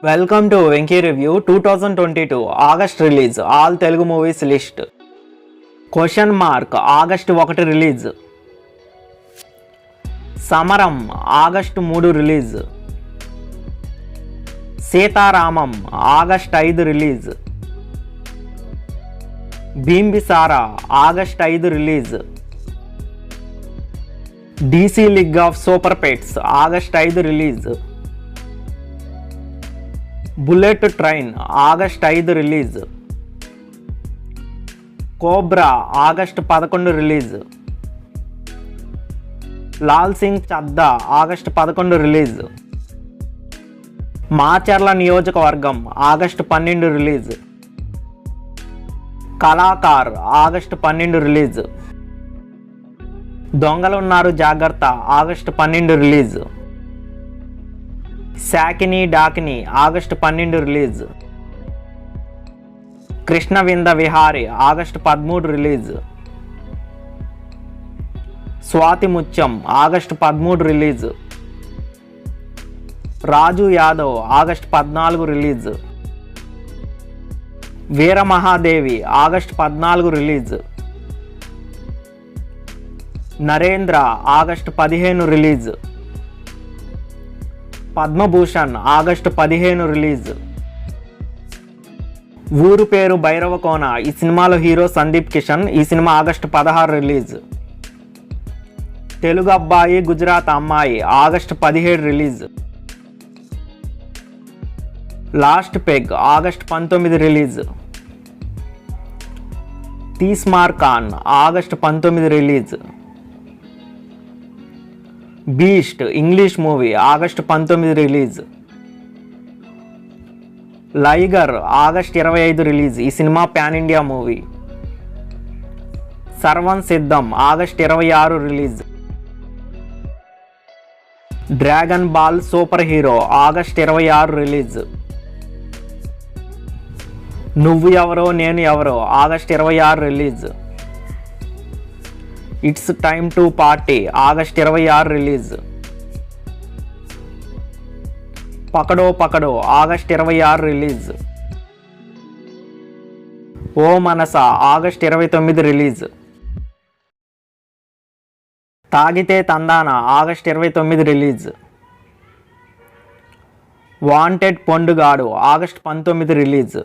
Welcome to Venky review 2022 August release all Telugu movies list. Question mark August 1 release. Samaram August 3 release. Sita Ramam August 5 release. Bimbisara August 5 release. DC league of super pets August 5 release. Bullet train August 5 release. Cobra August 11 release. Lal Singh Chaddha August 11 release. Macherla Niyojakavargam August 12 release. Kalakar August 12 release. Dongalunnaru Jagratha August 12 release. Shakini Dakini August 12 release. కృష్ణవింద Vihari August 13 release. Swathi Muthyam August 13 release. Raju Yadav August 14 release. Veera Mahadevi August 14 release. Narendra August 15 release. Padmabhushan August 15 release. Ooru Peru Bhairavakona ఈ సినిమాలో hero Sandeep Kishan. ఈ cinema August 16 release. Telugu Abbayi Gujarat Ammayi August 17 release. Last peg August 19 release. Tees Maar Khan August 19 release. Beast English movie August 19 release. Liger August 25 release. ఈ cinema pan India movie. Sarvam Siddham August 26 release. Dragon ball super hero August 26 release. Nuvvu Evaro Nenu Evaro August 26 release. It's time to party August 26 release. Pakado Pakado August 26 release. O Manasa August 29 release. Thagithe తందాన August 29 release. Wanted Pandugadu August 19 release.